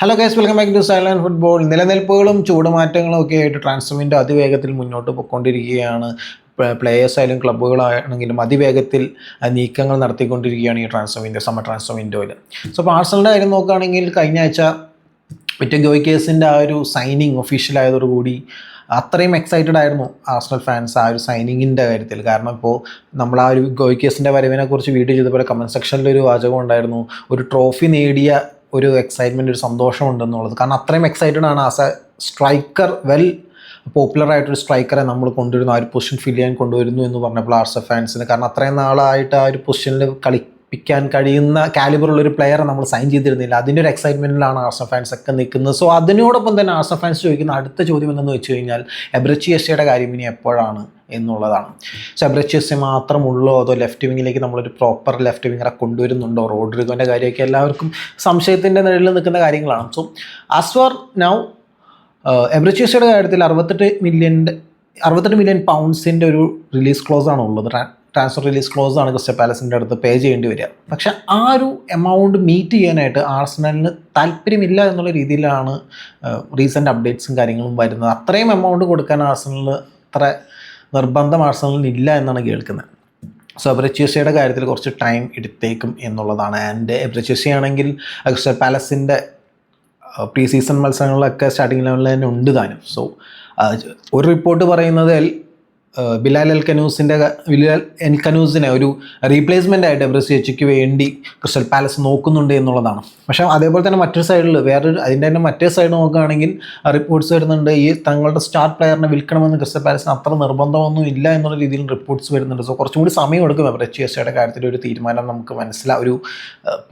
Hello guys, welcome back to silent football. നിലനിൽപ്പുകളും ചൂടുമാറ്റങ്ങളും ഒക്കെ ആയിട്ട് ട്രാൻസ്ഫർ വിൻഡോ അതിവേഗത്തിൽ മുന്നോട്ട് പോയിക്കൊണ്ടിരിക്കുകയാണ്. പ്ലേയേഴ്സ് ആയാലും ക്ലബ്ബുകളാണെങ്കിലും അതിവേഗത്തിൽ നീക്കങ്ങൾ നടത്തിക്കൊണ്ടിരിക്കുകയാണ് ഈ ട്രാൻസ്ഫർ വിൻഡോ, സമ്മർ ട്രാൻസ്ഫർ വിൻഡോയിൽ. സോ അപ്പോൾ ആർസണലിൻ്റെ കാര്യം നോക്കുകയാണെങ്കിൽ കഴിഞ്ഞ ആഴ്ച ഗോയ്ക്കേഴ്സിൻ്റെ ആ ഒരു സൈനിങ് ഒഫീഷ്യലായതോടുകൂടി അത്രയും എക്സൈറ്റഡ് ആയിരുന്നു ആർസണൽ ഫാൻസ് ആ ഒരു സൈനിങ്ങിൻ്റെ കാര്യത്തിൽ. കാരണം ഇപ്പോൾ നമ്മൾ ആ ഒരു ഗോയ്ക്കേഴ്സിൻ്റെ വരവിനെ കുറിച്ച് വീഡിയോ ചെയ്തപോലെ കമൻറ്റ് സെക്ഷനിലൊരു വാചകം ഉണ്ടായിരുന്നു, ഒരു ട്രോഫി നേടിയ ഒരു എക്സൈറ്റ്മെൻറ്റ്, ഒരു സന്തോഷമുണ്ടെന്നുള്ളത്. കാരണം അത്രയും എക്സൈറ്റഡ് ആണ് ആസ് എ സ്ട്രൈക്കർ, വെൽ പോപ്പുലറായിട്ടൊരു സ്ട്രൈക്കറെ നമ്മൾ കൊണ്ടുവരുന്നു, ആ ഒരു പൊസിഷൻ ഫിൽ ചെയ്യാൻ കൊണ്ടുവരുന്നു എന്ന് പറഞ്ഞപ്പോൾ ആർസണൽ ഫാൻസിന്, കാരണം അത്രയും നാളായിട്ട് ആ ഒരു പൊസിഷനിൽ കളിപ്പിക്കാൻ കഴിയുന്ന കാലിബറുള്ളൊരു പ്ലെയറെ നമ്മൾ സൈൻ ചെയ്തിരുന്നില്ല. അതിൻ്റെ ഒരു എക്സൈറ്റ്മെൻറ്റിലാണ് ആർസണൽ ഫാൻസ് ഒക്കെ നിൽക്കുന്നത്. സോ അതിനോടൊപ്പം തന്നെ ആർസണൽ ഫാൻസ് ചോദിക്കുന്ന അടുത്ത ചോദ്യം എന്തെന്ന് വെച്ച് കഴിഞ്ഞാൽ എബ്രച്ചിയസയുടെ കാര്യം ഇനി എപ്പോഴാണ് എന്നുള്ളതാണ്. സോ എബ്രച്ചിയസ മാത്രമുള്ളോ അതോ ലെഫ്റ്റ് വിങ്ങിലേക്ക് നമ്മളൊരു പ്രോപ്പർ ലെഫ്റ്റ് വിങ്ങറെ കൊണ്ടുവരുന്നുണ്ടോ? റോഡ്രിഗോൻ്റെ കാര്യമൊക്കെ എല്ലാവർക്കും സംശയത്തിൻ്റെ നിഴലിൽ നിൽക്കുന്ന കാര്യങ്ങളാണ്. സോ ആസ് ഫോർ നൗ എബ്രച്ചിയസയുടെ കാര്യത്തിൽ 68 മില്യൺ പൗണ്ട്സിൻ്റെ ഒരു റിലീസ് ക്ലോസാണ് ഉള്ളത്. ട്രാൻസ്ഫർ റിലീസ് ക്ലോസ് ആണ് ക്രിസ്റ്റൽ പാലസിൻ്റെ അടുത്ത് പേ ചെയ്യേണ്ടി വരിക. പക്ഷേ ആ ഒരു എമൗണ്ട് മീറ്റ് ചെയ്യാനായിട്ട് ആർസണലിന് താല്പര്യമില്ല എന്നുള്ള രീതിയിലാണ് റീസെൻ്റ് അപ്ഡേറ്റ്സും കാര്യങ്ങളും വരുന്നത്. അത്രയും എമൗണ്ട് കൊടുക്കാൻ ആർസണലിന് അത്ര നിർബന്ധം ആർസണലിന് ഇല്ല എന്നാണ് കേൾക്കുന്നത്. സോ എബ്രച്ചിയസയുടെ കാര്യത്തിൽ കുറച്ച് ടൈം എടുത്തേക്കും എന്നുള്ളതാണ്. ആൻഡ് എബ്രച്ചിയസ ആണെങ്കിൽ ക്രിസ്റ്റൽ പാലസിൻ്റെ പ്രീ സീസൺ മത്സരങ്ങളിലൊക്കെ സ്റ്റാർട്ടിംഗ് ലെവലിൽ തന്നെ ഉണ്ട് താനും. സോ ഒരു റിപ്പോർട്ട് പറയുന്നത് ബിലാൽ എൽ കനൂസിനെ ഒരു റീപ്ലേസ്മെൻ്റ് ആയിട്ട് എബ്രച്ചിയസയ്ക്ക് വേണ്ടി ക്രിസ്റ്റൽ പാലസ് നോക്കുന്നുണ്ട് എന്നുള്ളതാണ്. പക്ഷേ അതേപോലെ തന്നെ മറ്റൊരു സൈഡിൽ അതിൻ്റെ തന്നെ മറ്റേ സൈഡ് നോക്കുകയാണെങ്കിൽ റിപ്പോർട്ട്സ് വരുന്നുണ്ട്, ഈ തങ്ങളുടെ സ്റ്റാർ പ്ലെയറിനെ വിൽക്കണമെന്ന് ക്രിസ്റ്റൽ പാലസിന് അത്ര നിർബന്ധമൊന്നും ഇല്ല എന്നുള്ള രീതിയിൽ റിപ്പോർട്ട്സ് വരുന്നുണ്ട്. സോ കുറച്ചും കൂടി സമയം എടുക്കും എബ്രച്ചിയസയുടെ കാര്യത്തിൽ ഒരു തീരുമാനം നമുക്ക് ഒരു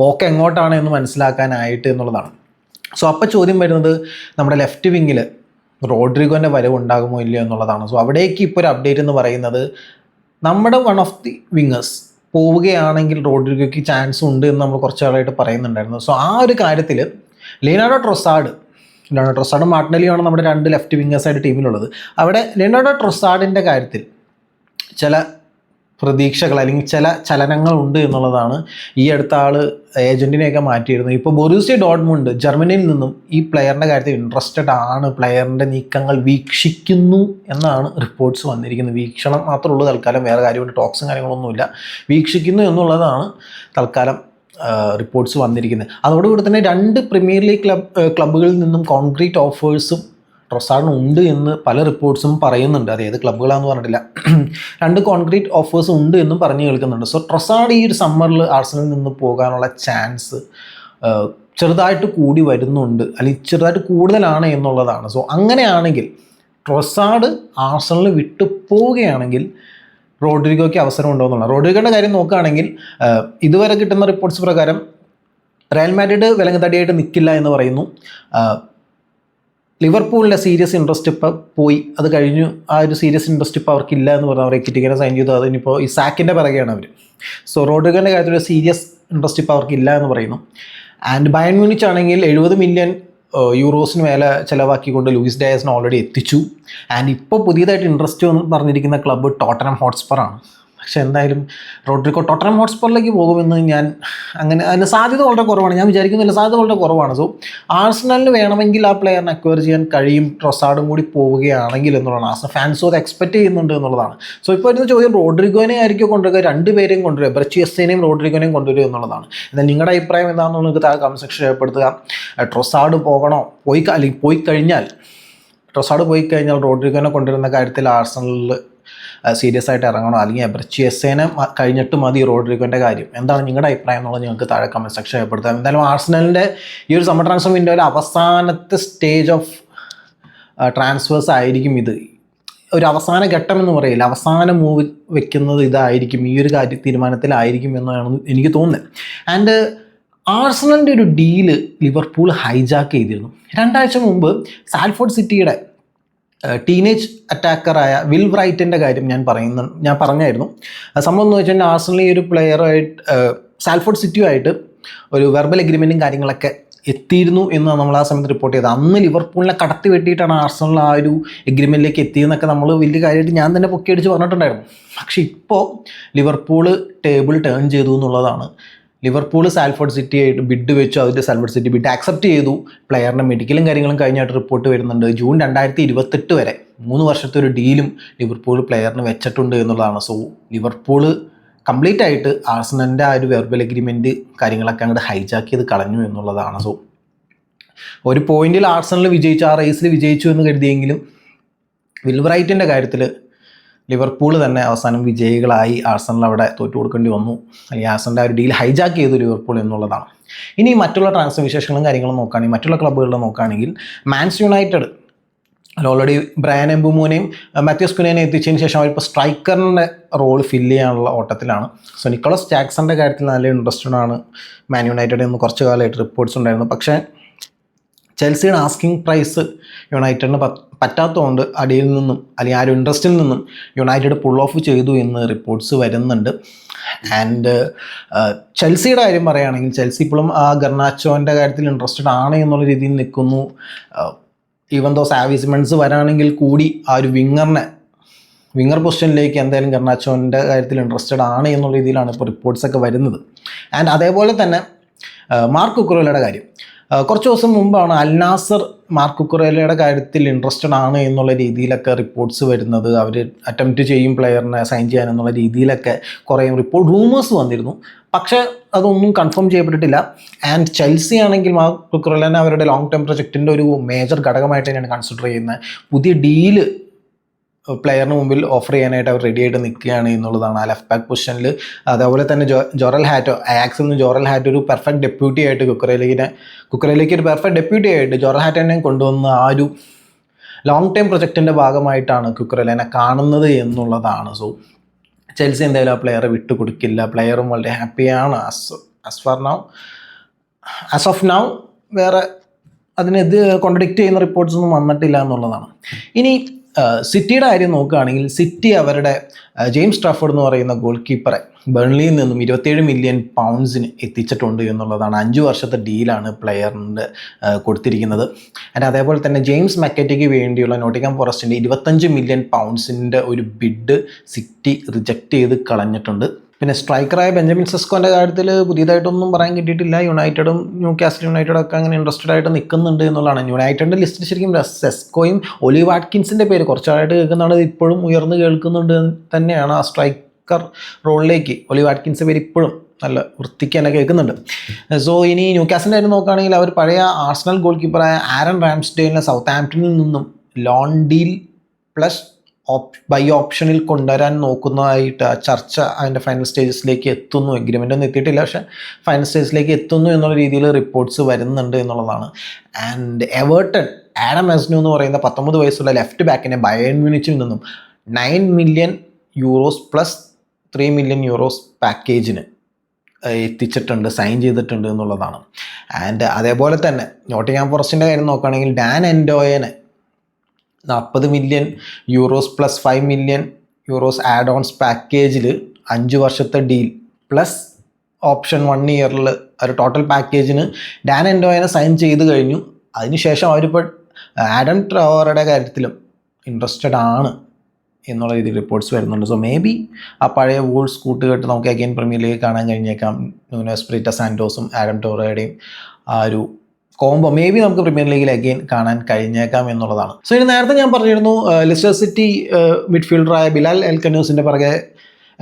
പോക്ക് എങ്ങോട്ടാണ് എന്ന് മനസ്സിലാക്കാനായിട്ട് എന്നുള്ളതാണ്. സോ അപ്പോൾ ചോദ്യം വരുന്നത് നമ്മുടെ ലെഫ്റ്റ് വിങ്ങിൽ റോഡ്രിഗോൻ്റെ വരവ് ഉണ്ടാകുമോ ഇല്ലയോ എന്നുള്ളതാണ്. സോ അവിടേക്ക് ഇപ്പോൾ ഒരു അപ്ഡേറ്റ് എന്ന് പറയുന്നത് നമ്മുടെ വൺ ഓഫ് ദി വിങ്ങേഴ്സ് പോവുകയാണെങ്കിൽ റോഡ്രിഗോയ്ക്ക് ചാൻസ് ഉണ്ട് എന്ന് നമ്മൾ കുറച്ച് നാളായിട്ട് പറയുന്നുണ്ടായിരുന്നു. സോ ആ ഒരു കാര്യത്തിൽ ലിയോണാർഡോ ട്രൊസാർഡും മാർട്ടിനെല്ലിയുമാണ് നമ്മുടെ രണ്ട് ലെഫ്റ്റ് വിങ്ങേഴ്സായിട്ട് ടീമിലുള്ളത്. അവിടെ ലിയോണാർഡോ ട്രൊസാർഡിൻ്റെ കാര്യത്തിൽ ചില പ്രതീക്ഷകൾ അല്ലെങ്കിൽ ചില ചലനങ്ങളുണ്ട് എന്നുള്ളതാണ്. ഈ അടുത്ത ആൾ ഏജൻറ്റിനെയൊക്കെ മാറ്റിയിരുന്നു. ഇപ്പോൾ ബൊറൂസിയ ഡോർട്ട്മുണ്ട് ജർമ്മനിയിൽ നിന്നും ഈ പ്ലെയറിൻ്റെ കാര്യത്തിൽ ഇൻട്രസ്റ്റഡ് ആണ്, പ്ലെയറിൻ്റെ നീക്കങ്ങൾ വീക്ഷിക്കുന്നു എന്നാണ് റിപ്പോർട്ട്സ് വന്നിരിക്കുന്നത്. വീക്ഷണം മാത്രമേ ഉള്ളൂ തൽക്കാലം, വേറെ കാര്യമായിട്ട് ടോക്സും കാര്യങ്ങളൊന്നുമില്ല. വീക്ഷിക്കുന്നു എന്നുള്ളതാണ് തൽക്കാലം റിപ്പോർട്ട്സ് വന്നിരിക്കുന്നത്. അതോടുകൂടി തന്നെ 2 പ്രീമിയർ ലീഗ് ക്ലബ്ബുകളിൽ നിന്നും കോൺക്രീറ്റ് ഓഫേഴ്സും ട്രൊസാർഡിന് ഉണ്ട് എന്ന് പല റിപ്പോർട്ട്സും പറയുന്നുണ്ട്. അത് ഏത് ക്ലബ്ബുകളാണെന്ന് പറഞ്ഞിട്ടില്ല. 2 കോൺക്രീറ്റ് ഓഫേഴ്സ് ഉണ്ട് എന്നും പറഞ്ഞു കേൾക്കുന്നുണ്ട്. സോ ട്രൊസാർഡ് ഈ ഒരു സമ്മറിൽ ആർസണലിൽ നിന്ന് പോകാനുള്ള ചാൻസ് ചെറുതായിട്ട് കൂടി വരുന്നുണ്ട്, അല്ലെങ്കിൽ ചെറുതായിട്ട് കൂടുതലാണ് എന്നുള്ളതാണ്. സോ അങ്ങനെയാണെങ്കിൽ ട്രൊസാർഡ് ആർസണലിൽ വിട്ടു പോവുകയാണെങ്കിൽ റോഡ്രിഗോയ്ക്ക് അവസരം ഉണ്ടോ എന്നുള്ളത്. റോഡ്രിഗോയുടെ കാര്യം നോക്കുകയാണെങ്കിൽ ഇതുവരെ കിട്ടുന്ന റിപ്പോർട്ട്സ് പ്രകാരം റയൽ മാഡ്രിഡ് വിലങ്ങുതടിയായിട്ട് നിൽക്കില്ല എന്ന് പറയുന്നു. ലിവർപൂളിൻ്റെ സീരിയസ് ഇൻട്രസ്റ്റ് ഇപ്പോൾ പോയി, അത് കഴിഞ്ഞു. ആ ഒരു സീരിയസ് ഇൻട്രസ്റ്റ് ഇപ്പോൾ അവർക്കില്ല എന്ന് പറഞ്ഞു. അവർ എക്വിറ്റിക്കനെ സൈൻ ചെയ്തു. അതിനിപ്പോൾ ഈ സാക്കിൻ്റെ പിറകെയാണ് അവർ. സോ റോഡ്രിഗോൻ്റെ കാര്യത്തിൽ ഒരു സീരിയസ് ഇൻട്രസ്റ്റ് ഇപ്പോൾ അവർക്കില്ല എന്ന് പറയുന്നു. ആൻഡ് ബയൺ മ്യൂണിച്ച് ആണെങ്കിൽ 70 മില്യൺ യൂറോസിന് മേലെ ചിലവാക്കിക്കൊണ്ട് ലൂയിസ് ഡയസിനെ ഓൾറെഡി എത്തിച്ചു. ആൻഡ് ഇപ്പോൾ പുതിയതായിട്ട് ഇൻട്രസ്റ്റ് എന്ന് പറഞ്ഞിരിക്കുന്ന ക്ലബ്ബ് ടോട്ടനം ഹോട്ട്സ്പർ ആണ്. പക്ഷേ എന്തായാലും റോഡ്രിഗോ ടോട്ടനം ഹോട്ട്സ്പറിലേക്ക് പോകുമെന്ന് അതിന് സാധ്യത വളരെ കുറവാണ്. ഞാൻ വിചാരിക്കുന്നില്ല, സാധ്യത വളരെ കുറവാണ്. സോ ആർസണലിന് വേണമെങ്കിൽ ആ പ്ലെയറിനെ അക്വയർ ചെയ്യാൻ കഴിയും, ട്രൊസാർഡും കൂടി പോവുകയാണെങ്കിൽ എന്നുള്ളതാണ്. ആർസണൽ ഫാൻസും അത് എക്സ്പെക്ട് ചെയ്യുന്നുണ്ട് എന്നുള്ളതാണ്. സോ ഇപ്പോൾ വരുന്ന ചോദ്യം റോഡ്രിഗോനെ ആയിരിക്കും കൊണ്ടുവരിക, 2 പേരെയും കൊണ്ടുവരിക, എബ്രച്ചിയസനെയും റോഡ്രിഗോനെയും കൊണ്ടുവരിക എന്നുള്ളതാണ്. എന്നാൽ നിങ്ങളുടെ അഭിപ്രായം എന്താണെന്ന് നിങ്ങൾക്ക് താഴെ കമന്റ് സെക്ഷൻ രേഖപ്പെടുത്തുക. ട്രൊസാർഡ് പോകണോ? പോയി കഴിഞ്ഞാൽ റോഡ്രിഗോനെ കൊണ്ടുവരുന്ന കാര്യത്തിൽ ആർസണലിൽ സീരിയസ് ആയിട്ട് ഇറങ്ങണോ, അല്ലെങ്കിൽ എബ്രച്ചിയസനെ കഴിഞ്ഞിട്ട് മതി റോഡ്രിഗോൻ്റെ കാര്യം? എന്താണ് നിങ്ങളുടെ അഭിപ്രായം എന്നുള്ളത് നിങ്ങൾക്ക് താഴെ കമൻറ്റ് സെക്ഷൻ രേഖപ്പെടുത്തുക. എന്തായാലും ആർസണലിൻ്റെ ഈ ഒരു സമ്മർ ട്രാൻസ്ഫർ വിൻഡോയിലെ അവസാനത്തെ സ്റ്റേജ് ഓഫ് ട്രാൻസ്ഫേഴ്സ് ആയിരിക്കും ഇത്. ഒരു അവസാന ഘട്ടം എന്ന് പറയില്ല, അവസാന മൂവ് വെക്കുന്നത് ഇതായിരിക്കും, ഈ ഒരു തീരുമാനത്തിലായിരിക്കും എന്നാണ് എനിക്ക് തോന്നുന്നത്. ആൻഡ് ആർസണലിൻ്റെ ഒരു ഡീല് ലിവർപൂൾ ഹൈജാക്ക് ചെയ്തിരുന്നു. 2 ആഴ്ച മുമ്പ് സാൽഫോർഡ് സിറ്റിയുടെ ടീനേജ് അറ്റാക്കറായ വിൽ ബ്രൈറ്റിൻ്റെ കാര്യം ഞാൻ പറഞ്ഞായിരുന്നു. സംഭവം എന്ന് വെച്ചാൽ ആർസണൽ ഈ ഒരു പ്ലെയറായിട്ട് സാൽഫോർഡ് സിറ്റിയുമായിട്ട് ഒരു വെർബൽ എഗ്രിമെൻറ്റും കാര്യങ്ങളൊക്കെ എത്തിയിരുന്നു എന്ന് നമ്മൾ ആ സമയത്ത് റിപ്പോർട്ട് ചെയ്തത്. അന്ന് ലിവർപൂളിനെ കടത്തി വെട്ടിയിട്ടാണ് ആർസണൽ ആ ഒരു എഗ്രിമെൻറ്റിലേക്ക് എത്തിയെന്നൊക്കെ നമ്മൾ വലിയ കാര്യമായിട്ട് ഞാൻ തന്നെ പൊക്കിയടിച്ച് പറഞ്ഞിട്ടുണ്ടായിരുന്നു. പക്ഷേ ഇപ്പോൾ ലിവർപൂൾ ടേബിൾ ടേൺ ചെയ്തു എന്നുള്ളതാണ് ലിവർപൂൾ സാൽഫോർഡ് സിറ്റി ആയിട്ട് ബിഡ് വെച്ചു. അതിൻ്റെ സാൽഫോർഡ് സിറ്റി ബിഡ് ആക്സെപ്റ്റ് ചെയ്തു. പ്ലെയറിൻ്റെ മെഡിക്കലും കാര്യങ്ങളും കഴിഞ്ഞായിട്ട് റിപ്പോർട്ട് വരുന്നുണ്ട്. ജൂൺ 2028 വരെ 3 വർഷത്തെ ഒരു ഡീലും ലിവർപൂൾ പ്ലെയറിന് വെച്ചിട്ടുണ്ട് എന്നുള്ളതാണ്. സോ ലിവർപൂൾ കംപ്ലീറ്റ് ആയിട്ട് ആർസണലിൻ്റെ ആ ഒരു വെർബൽ എഗ്രിമെൻറ്റ് കാര്യങ്ങളൊക്കെ അങ്ങോട്ട് ഹൈജാക്ക് ചെയ്ത് കളഞ്ഞു എന്നുള്ളതാണ്. സോ ഒരു പോയിന്റിൽ ആർസണൽ വിജയിച്ചു, ആ റേസിൽ വിജയിച്ചു എന്ന് കരുതിയെങ്കിലും വിൽബ്രൈറ്റിൻ്റെ കാര്യത്തിൽ ലിവർപൂൾ തന്നെ അവസാനം വിജയികളായി. ആർസണൽ അവിടെ തോറ്റു കൊടുക്കേണ്ടി വന്നു, അല്ലെങ്കിൽ ആർസണലിൻ്റെ ഒരു ഡീൽ ഹൈജാക്ക് ചെയ്തു ലിവർപൂൾ എന്നുള്ളതാണ്. ഇനി മറ്റുള്ള ട്രാൻസ്ഫർ വിശേഷങ്ങളും കാര്യങ്ങളും നോക്കുകയാണെങ്കിൽ, മറ്റുള്ള ക്ലബ്ബുകളിൽ നോക്കുകയാണെങ്കിൽ, മാൻസ് യുണൈറ്റഡ് ഓൾറെഡി ബ്രയാൻ എംബുമോനെയും മാത്യൂസ് കുനേനെയും എത്തിച്ചതിന് ശേഷം അവരിപ്പോൾ സ്ട്രൈക്കറിൻ്റെ റോൾ ഫില്ല് ചെയ്യാനുള്ള ഓട്ടത്തിലാണ്. സോ നിക്കോളസ് ജാക്സന്റെ കാര്യത്തിൽ നല്ല ഇൻട്രസ്റ്റഡ് ആണ് മാൻ യുണൈറ്റഡ് എന്ന് കുറച്ച് കാലമായിട്ട് റിപ്പോർട്ട്സ് ഉണ്ടായിരുന്നു. പക്ഷേ ചെൽസിയുടെ ആസ്കിങ് പ്രൈസ് യുണൈറ്റഡിന് പറ്റാത്തതുകൊണ്ട് അടിയിൽ നിന്നും അല്ലെങ്കിൽ ആ ഒരു ഇൻട്രസ്റ്റിൽ നിന്നും യുണൈറ്റഡ് പുൾ ഓഫ് ചെയ്തു എന്ന് റിപ്പോർട്ട്സ് വരുന്നുണ്ട്. ആൻഡ് ചെൽസിയുടെ കാര്യം പറയുകയാണെങ്കിൽ, ചെൽസി ഇപ്പോഴും ആ ഗർനാച്ചോൻ്റെ കാര്യത്തിൽ ഇൻട്രസ്റ്റഡ് ആണ് എന്നുള്ള രീതിയിൽ നിൽക്കുന്നു. ഈവൻ ദോ സാവി സിമൺസ് വരാണെങ്കിൽ കൂടി ആ ഒരു വിങ്ങർ പൊസിഷനിലേക്ക് എന്തായാലും ഗർനാച്ചോൻ്റെ കാര്യത്തിൽ ഇൻട്രസ്റ്റഡ് ആണ് എന്നുള്ള രീതിയിലാണ് ഇപ്പോൾ റിപ്പോർട്ട്സൊക്കെ വരുന്നത്. ആൻഡ് അതേപോലെ തന്നെ മാർക്ക് കുക്കുറേലയുടെ കാര്യം, കുറച്ച് ദിവസം മുമ്പാണ് അൽ നാസർ മാർക്ക് കുക്കുറേലയുടെ കാര്യത്തിൽ ഇൻട്രസ്റ്റഡ് ആണ് എന്നുള്ള രീതിയിലൊക്കെ റിപ്പോർട്ട്സ് വരുന്നത്. അവർ അറ്റംപ്റ്റ് ചെയ്യും പ്ലെയറിനെ സൈൻ ചെയ്യാൻ എന്നുള്ള രീതിയിലൊക്കെ കുറേ റൂമേഴ്സ് വന്നിരുന്നു. പക്ഷേ അതൊന്നും കൺഫേം ചെയ്യപ്പെട്ടിട്ടില്ല. ആൻഡ് ചെൽസി ആണെങ്കിൽ മാർക്ക് കുക്കുറേലനെ അവരുടെ ലോങ് ടേം പ്രൊജക്റ്റിൻ്റെ ഒരു മേജർ ഘടകമായിട്ട് തന്നെയാണ് കൺസിഡർ ചെയ്യുന്നത്. പുതിയ ഡീല് പ്ലെയറിന് മുമ്പിൽ ഓഫർ ചെയ്യാനായിട്ട് അവർ റെഡി ആയിട്ട് നിൽക്കുകയാണ് എന്നുള്ളതാണ്. ആ ലെഫ്റ്റ് ബാക്ക് പൊസിഷനിൽ അതേപോലെ തന്നെ ജോറൽ ഹാറ്റോ, അയാക്സിൽ നിന്ന് ജോറൽ ഹാറ്റോ ഒരു പെർഫെക്റ്റ് ഡെപ്യൂട്ടി ആയിട്ട് കുക്കറയിലേക്ക് ഒരു പെർഫെക്റ്റ് ഡെപ്യൂട്ടി ആയിട്ട് ജോറൽ ഹാറ്റോനെ കൊണ്ടുവന്ന ആ ഒരു ലോങ് ടൈം പ്രൊജക്റ്റിൻ്റെ ഭാഗമായിട്ടാണ് കുക്കറയിലിനെ കാണുന്നത് എന്നുള്ളതാണ്. സോ ചെൽസി എന്തായാലും ആ പ്ലെയറെ വിട്ടു കൊടുക്കില്ല. പ്ലെയറും വളരെ ഹാപ്പിയാണ്. ആസ് ഓഫ് നൗ വേറെ അതിനെത് കോൺട്രഡിക്റ്റ് ചെയ്യുന്ന റിപ്പോർട്ട്സ് ഒന്നും വന്നിട്ടില്ല എന്നുള്ളതാണ്. ഇനി സിറ്റിയുടെ കാര്യം നോക്കുകയാണെങ്കിൽ, സിറ്റി അവരുടെ ജെയിംസ് ട്രാഫോർഡ് എന്ന് പറയുന്ന ഗോൾ കീപ്പറെ ബേൺലിയിൽ നിന്നും 27 മില്യൺ പൗണ്ട്സിന് എത്തിച്ചിട്ടുണ്ട് എന്നുള്ളതാണ്. 5 വർഷത്തെ ഡീലാണ് പ്ലെയറിൻ്റെ കൊടുത്തിരിക്കുന്നത്. ആൻഡ് അതേപോലെ തന്നെ ജെയിംസ് മക്കറ്റയ്ക്ക് വേണ്ടിയുള്ള നോട്ടിംഗ്ഹാം ഫോറസ്റ്റിൻ്റെ 25 മില്യൺ പൗണ്ട്സിൻ്റെ ഒരു ബിഡ് സിറ്റി റിജക്റ്റ് ചെയ്ത് കളഞ്ഞിട്ടുണ്ട്. പിന്നെ സ്ട്രൈക്കറായ ബെഞ്ചമിൻ സെസ്കോൻ്റെ കാര്യത്തിൽ പുതിയതായിട്ടൊന്നും പറയാൻ കിട്ടിയിട്ടില്ല. യുണൈറ്റഡും ന്യൂകാസിൽ യുണൈറ്റഡും ഒക്കെ അങ്ങനെ ഇൻട്രസ്റ്റഡ് ആയിട്ട് നിൽക്കുന്നുണ്ട് എന്നുള്ളതാണ്. യുണൈറ്റഡിൻ്റെ ലിസ്റ്റിൽ ശരിക്കും സെസ്കോയും ഒലി വാട്കിൻസിൻ്റെ പേര് കുറച്ചായിട്ട് കേൾക്കുന്നതാണ്, ഇപ്പോഴും ഉയർന്ന് കേൾക്കുന്നുണ്ട് തന്നെയാണ്. ആ സ്ട്രൈക്കർ റോളിലേക്ക് ഒലി വാട്കിൻസിൻ്റെ പേര് ഇപ്പോഴും നല്ല വൃത്തിക്ക് തന്നെ കേൾക്കുന്നുണ്ട്. സോ ഇനി ന്യൂകാസിൻ്റെ കാര്യം നോക്കുകയാണെങ്കിൽ, അവർ പഴയ ആർസണൽ ഗോൾ കീപ്പറായ ആരൺ റാംസ്ഡെയിലിനെ സൗത്ത് ആംപ്ടണിൽ നിന്നും ലോൺ ഡീൽ പ്ലസ് ബൈ ഓപ്ഷനിൽ കൊണ്ടുവരാൻ നോക്കുന്നതായിട്ട് ആ ചർച്ച അതിൻ്റെ ഫൈനൽ സ്റ്റേജസിലേക്ക് എത്തുന്നു. എഗ്രിമെൻ്റ് ഒന്നും എത്തിയിട്ടില്ല, പക്ഷേ ഫൈനൽ സ്റ്റേജിലേക്ക് എത്തുന്നു എന്നുള്ള രീതിയിൽ റിപ്പോർട്ട്സ് വരുന്നുണ്ട് എന്നുള്ളതാണ്. ആൻഡ് എവേർട്ടൺ ആഡം മെസ്നു എന്ന് പറയുന്ന 19 വയസ്സുള്ള ലെഫ്റ്റ് ബാക്കിനെ ബയേൺ മ്യൂണിച്ചിൽ നിന്നും 9 million euros plus 3 million euros പാക്കേജിന് എത്തിച്ചിട്ടുണ്ട്, സൈൻ ചെയ്തിട്ടുണ്ട് എന്നുള്ളതാണ്. ആൻഡ് അതേപോലെ തന്നെ നോട്ടിംഗ്ഹാം ഫോറസ്റ്റിൻ്റെ കാര്യം നോക്കുകയാണെങ്കിൽ, ഡാൻ എൻഡോയനെ 40 million euros plus 5 million euros add ons പാക്കേജിൽ 5 വർഷത്തെ ഡീൽ പ്ലസ് ഓപ്ഷൻ 1 ഇയറിൽ ഒരു ടോട്ടൽ പാക്കേജിന് ഡാൻ എൻഡോയനെ സൈൻ ചെയ്ത് കഴിഞ്ഞു. അതിനുശേഷം അവരിപ്പോൾ ആഡം ട്രാവറുടെ കാര്യത്തിലും ഇൻട്രസ്റ്റഡ് ആണ് എന്നുള്ള രീതിയിൽ റിപ്പോർട്ട്സ് വരുന്നുണ്ട്. സോ മേ ബി ആ പഴയ വോൾസ് കൂട്ടുകെട്ട് നമുക്ക് അഗൈൻ പ്രീമിയർ ലീഗ് കാണാൻ കഴിഞ്ഞേക്കാം. ന്യൂനോ എസ്പിരിറ്റോ സാന്റോസും ആഡം ട്രാവറുടെയും ആ ഒരു കോംബോ മേ ബി നമുക്ക് പ്രീമിയർ ലീഗിൽ അഗെയിൻ കാണാൻ കഴിഞ്ഞേക്കാം എന്നുള്ളതാണ്. സോ ഇനി നേരത്തെ ഞാൻ പറഞ്ഞിരുന്നു, ലെസ്റ്റർ സിറ്റി മിഡ്ഫീൽഡറായ ബിലാൽ എൽ കനൂസിൻ്റെ പിറകെ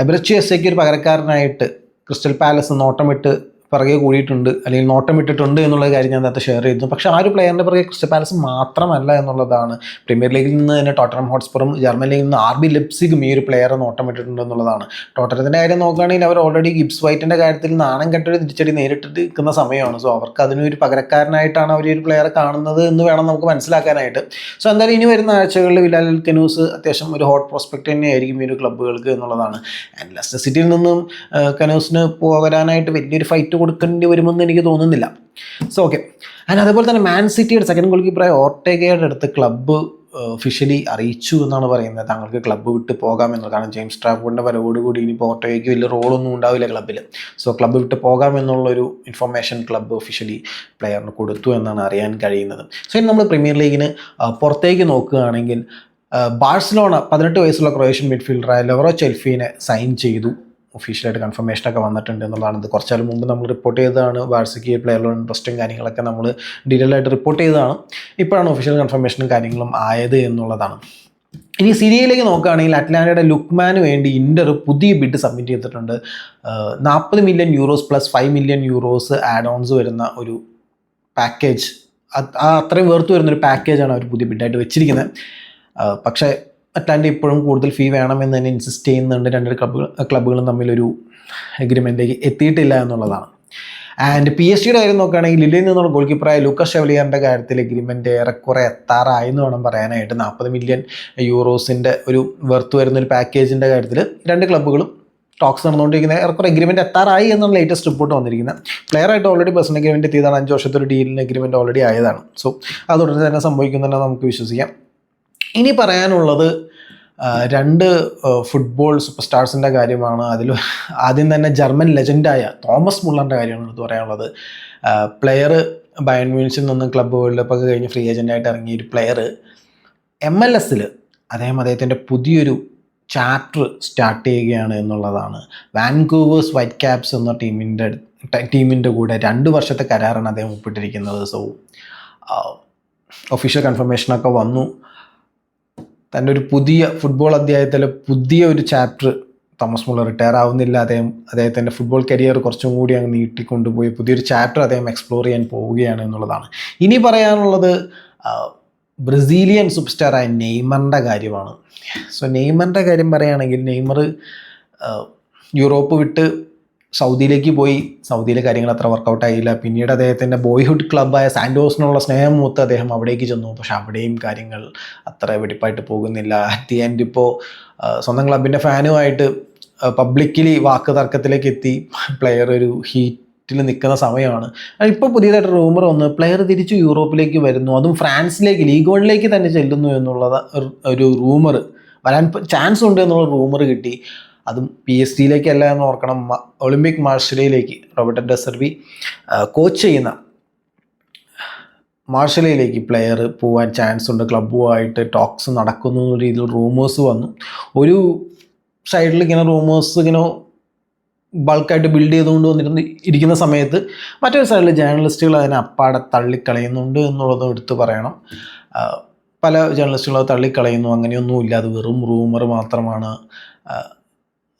എബ്രച്ചി എസ്സയ്ക്ക് ഒരു പകരക്കാരനായിട്ട് ക്രിസ്റ്റൽ പാലസ് നോട്ടമിട്ട് പിറകെ കൂടിയിട്ടുണ്ട്, അല്ലെങ്കിൽ നോട്ടമിട്ടിട്ടുണ്ട് എന്നുള്ള കാര്യം ഞാൻ നേരത്തെ ഷെയർ ചെയ്തു. പക്ഷേ ആ ഒരു പ്ലെയറിൻ്റെ പിറകെ ക്രിസ്റ്റൽ പാലസ് മാത്രമല്ല എന്നുള്ളതാണ്. പ്രീമിയർ ലീഗിൽ നിന്ന് തന്നെ ടോട്ടനം ഹോട്ട്സ്പറും ജർമ്മൻ ലീഗിൽ നിന്ന് RB ലെപ്സിഗും ഈ ഒരു പ്ലെയറെ നോട്ടമിട്ടിട്ടുണ്ട് എന്നുള്ളതാണ്. ടോട്ടനത്തിൻ്റെ കാര്യം നോക്കുകയാണെങ്കിൽ, അവർ ഓൾറെഡി ഗിബ്സ് വൈറ്റിൻ്റെ കാര്യത്തിൽ നാണം കെട്ടൊരു തിരിച്ചടി നേരിട്ട് നിൽക്കുന്ന സമയമാണ്. സോ അവർക്ക് അതിനൊരു പകരക്കാരനായിട്ടാണ് അവർ ഒരു പ്ലെയറെ കാണുന്നത് എന്ന് വേണം നമുക്ക് മനസ്സിലാക്കാനായിട്ട്. സോ എന്തായാലും ഇനി വരുന്ന ആഴ്ചകളിൽ ബിലാൽ എൽ കനൂസ് അത്യാവശ്യം ഒരു ഹോട്ട് പ്രോസ്പെക്റ്റ് തന്നെയായിരിക്കും ഈ ഒരു ക്ലബ്ബുകൾക്ക് എന്നുള്ളതാണ്. ആൻഡ് ലെസ്റ്റർ സിറ്റിയിൽ നിന്നും കനൂസിന് പോകാനായിട്ട് വലിയൊരു ഫൈറ്റ് കൊടുക്കേണ്ടി വരുമെന്ന് എനിക്ക് തോന്നുന്നില്ല. So okay. ആൻഡ് അതേപോലെ തന്നെ മാൻ സിറ്റിയുടെ സെക്കൻഡ് ഗോൾ കീപ്പറായ ഓർട്ടേഗയുടെ അടുത്ത് ക്ലബ്ബ് ഒഫീഷ്യലി അറിയിച്ചു എന്നാണ് പറയുന്നത്, താങ്കൾക്ക് ക്ലബ്ബ് വിട്ട് പോകാമെന്നുള്ളത്. കാരണം ജെയിംസ് ട്രാഫോർഡിൻ്റെ വരവോടുകൂടി ഇനിയിപ്പോൾ ഓർട്ടേഗയ്ക്ക് വലിയ റോളൊന്നും ഉണ്ടാവില്ല ക്ലബ്ബിൽ. സോ ക്ലബ്ബ് വിട്ട് പോകാമെന്നുള്ളൊരു ഇൻഫർമേഷൻ ക്ലബ്ബ് ഒഫീഷ്യലി പ്ലെയറിന് കൊടുത്തു എന്നാണ് അറിയാൻ കഴിയുന്നത്. സോ ഇനി നമ്മൾ പ്രീമിയർ ലീഗിന് പുറത്തേക്ക് നോക്കുകയാണെങ്കിൽ, ബാഴ്സലോണ 18 വയസ്സുള്ള ക്രൊയേഷ്യൻ മിഡ്ഫീൽഡറായ ലവറോ ചെൽഫീനെ സൈൻ ചെയ്തു. ഒഫീഷ്യലായിട്ട് കൺഫർമേഷനൊക്കെ വന്നിട്ടുണ്ട് എന്നുള്ളതാണ്. ഇത് കുറച്ചാൽ മുമ്പ് നമ്മൾ റിപ്പോർട്ട് ചെയ്തതാണ്. ബാഴ്സയ്ക്ക് പ്ലെയറിലുള്ള ഇൻട്രസ്റ്റും കാര്യങ്ങളൊക്കെ നമ്മൾ ഡീറ്റെയിൽ ആയിട്ട് റിപ്പോർട്ട് ചെയ്തതാണ്. ഇപ്പോഴാണ് ഒഫീഷ്യൽ കൺഫർമേഷനും കാര്യങ്ങളും ആയത് എന്നുള്ളതാണ്. ഇനി സിരിയയിലേക്ക് നോക്കുകയാണെങ്കിൽ അറ്റ്ലാന്റയുടെ ലുക്മാന് വേണ്ടി ഇന്റർ പുതിയ ബിഡ് സബ്മിറ്റ് ചെയ്തിട്ടുണ്ട്. 40 million euros plus 5 million euros add ons വരുന്ന ഒരു പാക്കേജ്, അത്രയും വേർത്ത് വരുന്നൊരു പാക്കേജാണ് അവർ പുതിയ ബിഡായിട്ട് വെച്ചിരിക്കുന്നത്. പക്ഷേ അറ്റ്ലാന്റ ഇപ്പോഴും കൂടുതൽ ഫീ വേണമെന്ന് തന്നെ ഇൻസിസ്റ്റ് ചെയ്യുന്നുണ്ട്. രണ്ട് ക്ലബ്ബുകളും തമ്മിലൊരു എഗ്രിമെൻറ്റിലേക്ക് എത്തിയിട്ടില്ല എന്നുള്ളതാണ്. ആൻഡ് PSG-യുടെ കാര്യം നോക്കുകയാണെങ്കിൽ ലില്ലിയിൽ നിന്നുള്ള ഗോൾ കീപ്പറായ ലൂക്കസ് ഷെവലിയറിൻ്റെ കാര്യത്തിൽ എഗ്രിമെൻറ്റ് ഏറെക്കുറെ എത്താറായി എന്ന് വേണം പറയാനായിട്ട്. 40 മില്യൺ യൂറോസിൻ്റെ ഒരു വെർത്ത് വരുന്നൊരു പാക്കേജിൻ്റെ കാര്യത്തിൽ രണ്ട് ക്ലബ്ബുകളും ടോക്സ് നടന്നുകൊണ്ടിരിക്കുന്നത്. ഏറെക്കുറെ എഗ്രിമെൻറ്റ് എത്താറായി എന്നുള്ള ലേറ്റസ്റ്റ് റിപ്പോർട്ട് വന്നിരിക്കുന്നത്. പ്ലെയറായിട്ട് ഓൾറെഡി പേഴ്സണൽ എഗ്രിമെൻറ്റ് എത്തിയതാണ്. 5 വർഷത്തെ ഒരു ഡീലിന് എഗ്രിമെൻറ്റ് ഓൾറെഡി ആയതാണ്. സോ അത് ഉടനെ തന്നെ സംഭവിക്കുന്നുണ്ടെന്ന് നമുക്ക് വിശ്വസിക്കാം. ഇനി പറയാനുള്ളത് രണ്ട് ഫുട്ബോൾ സൂപ്പർ സ്റ്റാർസിൻ്റെ കാര്യമാണ്. അതിൽ ആദ്യം തന്നെ ജർമ്മൻ ലെജൻഡായ തോമസ് മുള്ളറിൻ്റെ കാര്യമാണ് എടുത്ത് പറയാനുള്ളത്. പ്ലെയർ ബയൺ മ്യൂണിച്ചിൽ നിന്ന് ക്ലബ്ബ് വേൾഡ് കപ്പൊക്കെ കഴിഞ്ഞ് ഫ്രീ ഏജൻ്റായിട്ട് ഇറങ്ങിയ ഒരു പ്ലെയർ MLS അദ്ദേഹത്തിൻ്റെ പുതിയൊരു ചാപ്റ്റർ സ്റ്റാർട്ട് ചെയ്യുകയാണ് എന്നുള്ളതാണ്. വാൻകൂവേഴ്സ് വൈറ്റ് ക്യാപ്സ് എന്ന ടീമിൻ്റെ കൂടെ 2 വർഷത്തെ കരാറാണ് അദ്ദേഹം ഒപ്പിട്ടിരിക്കുന്നത്. സോ ഒഫീഷ്യൽ കൺഫർമേഷനൊക്കെ വന്നു. തൻ്റെ ഒരു പുതിയ ഫുട്ബോൾ അധ്യായത്തിലെ പുതിയ ഒരു ചാപ്റ്റർ തോമസ് മുള്ളർ റിട്ടയർ ആവുന്നില്ല. അദ്ദേഹത്തിൻ്റെ ഫുട്ബോൾ കരിയർ കുറച്ചും കൂടി അങ്ങ് നീട്ടിക്കൊണ്ടുപോയി പുതിയൊരു ചാപ്റ്റർ അദ്ദേഹം എക്സ്പ്ലോർ ചെയ്യാൻ പോവുകയാണ് എന്നുള്ളതാണ്. ഇനി പറയാനുള്ളത് ബ്രസീലിയൻ സൂപ്പർ സ്റ്റാറായ നെയ്മറിൻ്റെ കാര്യമാണ്. സോ നെയ്മറിൻ്റെ കാര്യം പറയുകയാണെങ്കിൽ നെയ്മർ യൂറോപ്പ് വിട്ട് സൗദിയിലേക്ക് പോയി. സൗദിയിലെ കാര്യങ്ങൾ അത്ര വർക്കൗട്ട് ആയില്ല. പിന്നീട് അദ്ദേഹത്തിൻ്റെ ബോയ്ഹുഡ് ക്ലബ്ബായ സാൻഡോസിനുള്ള സ്നേഹം മൂത്ത് അദ്ദേഹം അവിടേക്ക് ചെന്നു. പക്ഷെ അവിടെയും കാര്യങ്ങൾ അത്ര വെടിപ്പായിട്ട് പോകുന്നില്ല. അറ്റ് ദി എൻഡ് ഇപ്പോൾ സ്വന്തം ക്ലബിൻ്റെ ഫാനുമായിട്ട് പബ്ലിക്കലി വാക്ക് തർക്കത്തിലേക്ക് എത്തി. പ്ലെയർ ഒരു ഹീറ്റിൽ നിൽക്കുന്ന സമയമാണ്. ഇപ്പോൾ പുതിയതായിട്ട് റൂമർ വന്ന് പ്ലെയർ തിരിച്ച് യൂറോപ്പിലേക്ക് വരുന്നു, അതും ഫ്രാൻസിലേക്ക് ലീഗ് 1 തന്നെ ചെല്ലുന്നു എന്നുള്ളത് ഒരു റൂമർ വരാൻ ചാൻസ് ഉണ്ട് എന്നുള്ള റൂമർ കിട്ടി. അതും PSG-യിലേക്കല്ല എന്ന് ഓർക്കണം, ഒളിമ്പിക് മാർഷലയിലേക്ക്, റോബർട്ടോ ഡെ സെർബി കോച്ച് ചെയ്യുന്ന മാർഷലയിലേക്ക് പ്ലെയർ പോകാൻ ചാൻസ് ഉണ്ട്. ക്ലബ്ബുമായിട്ട് ടോക്സ് നടക്കുന്നു എന്ന രീതിയിൽ റൂമേഴ്സ് വന്നു. ഒരു സൈഡിൽ ഇങ്ങനെ റൂമേഴ്സ് ഇങ്ങനെ ബൾക്കായിട്ട് ബിൽഡ് ചെയ്തുകൊണ്ട് വന്നിരുന്ന് ഇരിക്കുന്ന സമയത്ത് മറ്റൊരു സൈഡിൽ ജേർണലിസ്റ്റുകൾ അതിനെ അപ്പാടെ തള്ളിക്കളയുന്നുണ്ട് എന്നുള്ളതും എടുത്തു പറയണം. പല ജേർണലിസ്റ്റുകൾ അത് തള്ളിക്കളയുന്നു. അങ്ങനെയൊന്നുമില്ല, അത് വെറും റൂമർ മാത്രമാണ്,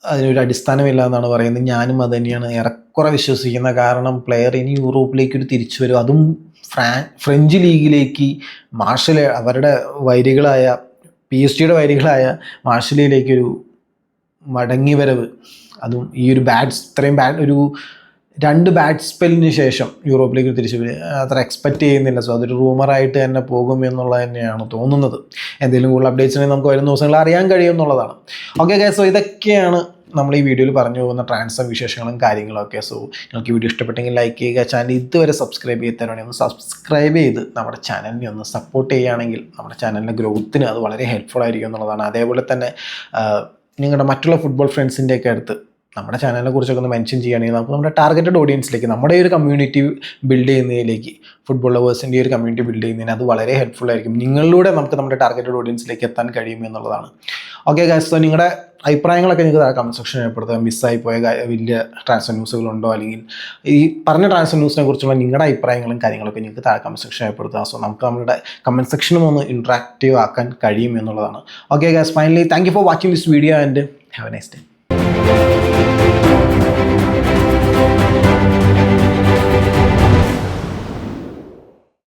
അതിനൊരു അടിസ്ഥാനമില്ല എന്നാണ് പറയുന്നത്. ഞാനും അത് തന്നെയാണ് ഏറെക്കുറെ വിശ്വസിക്കുന്നത്. കാരണം പ്ലെയർ ഇനി യൂറോപ്പിലേക്കൊരു തിരിച്ചു വരും, അതും ഫ്രഞ്ച് ലീഗിലേക്ക്. അവരുടെ വൈരികളായ PSG-യുടെ വൈരികളായ മാർഷലയിലേക്കൊരു മടങ്ങി വരവ്, അതും ഈ ഒരു ഇത്രയും ഒരു 2 ബാഡ് സ്പെല്ലിന് ശേഷം യൂറോപ്പിലേക്ക് തിരിച്ചു അത്ര എക്സ്പെക്റ്റ് ചെയ്യുന്നില്ല. സോ അതൊരു റൂമറായിട്ട് തന്നെ പോകും എന്നുള്ളത് തന്നെയാണ് തോന്നുന്നത്. എന്തെങ്കിലും കൂടുതൽ അപ്ഡേറ്റ്സിനെ നമുക്ക് വരുന്ന ദിവസങ്ങളിൽ അറിയാൻ കഴിയും എന്നുള്ളതാണ്. ഓക്കെ ഗൈസ്, സോ ഇതൊക്കെയാണ് നമ്മൾ ഈ വീഡിയോയിൽ പറഞ്ഞു പോകുന്ന ട്രാൻസ്ഫർ വിശേഷങ്ങളും കാര്യങ്ങളൊക്കെ. സോ നിങ്ങൾക്ക് വീഡിയോ ഇഷ്ടപ്പെട്ടെങ്കിൽ ലൈക്ക് ചെയ്യുക. ചാനൽ ഇതുവരെ സബ്സ്ക്രൈബ് ചെയ്തവരാണെങ്കിൽ ഒന്ന് സബ്സ്ക്രൈബ് ചെയ്ത് നമ്മുടെ ചാനലിനെ ഒന്ന് സപ്പോർട്ട് ചെയ്യുകയാണെങ്കിൽ നമ്മുടെ ചാനലിൻ്റെ ഗ്രോത്തിന് അത് വളരെ ഹെൽപ്ഫുൾ ആയിരിക്കും എന്നുള്ളതാണ്. അതേപോലെ തന്നെ നിങ്ങളുടെ മറ്റുള്ള ഫുട്ബോൾ ഫ്രണ്ട്സിൻ്റെയൊക്കെ അടുത്ത് നമ്മുടെ ചാനലിനെ കുറിച്ചൊക്കെ ഒന്ന് മെൻഷൻ ചെയ്യുകയാണെങ്കിൽ നമുക്ക് നമ്മുടെ ടാർഗറ്റഡ് ഓഡിയൻസിലേക്ക്, നമ്മുടെ ഒരു കമ്മ്യൂണിറ്റി ബിൽഡ് ചെയ്യുന്നതിലേക്ക്, ഫുട്ബോൾ ലവേഴ്സിൻ്റെ ഒരു കമ്മ്യൂണിറ്റി ബിൽഡ് ചെയ്യുന്നതിന് അത് വളരെ ഹെൽപ്ഫുൾ ആയിരിക്കും. നിങ്ങളിലൂടെ നമുക്ക് നമ്മുടെ ടാർഗറ്റഡ് ഓഡിയൻസിലേക്ക് എത്താൻ കഴിയും എന്നുള്ളതാണ്. ഓക്കെ ഗൈസ്, സോ നിങ്ങളുടെ അഭിപ്രായങ്ങളൊക്കെ നിങ്ങൾക്ക് കമൻറ്റ് സെക്ഷനിൽ ഏർപ്പെടുത്തുക. മിസ്സായി പോയ വലിയ ട്രാൻസ്ഫർ ന്യൂസുകളുണ്ടോ, അല്ലെങ്കിൽ ഈ പറഞ്ഞ ട്രാൻസ്ഫർ ന്യൂസിനെ കുറിച്ചുള്ള നിങ്ങളുടെ അഭിപ്രായങ്ങളും കാര്യങ്ങളൊക്കെ നിങ്ങൾക്ക് താഴെ കമൻറ്റ് സെക്ഷനിൽ ഏർപ്പെടുത്തുക. സോ നമുക്ക് നമ്മുടെ കമൻറ്റ് സെക്ഷനും ഒന്ന് ഇൻട്രാക്റ്റീവ് ആക്കാൻ കഴിയും എന്നുള്ളതാണ്. Okay guys, finally thank you for watching this video and have A nice day.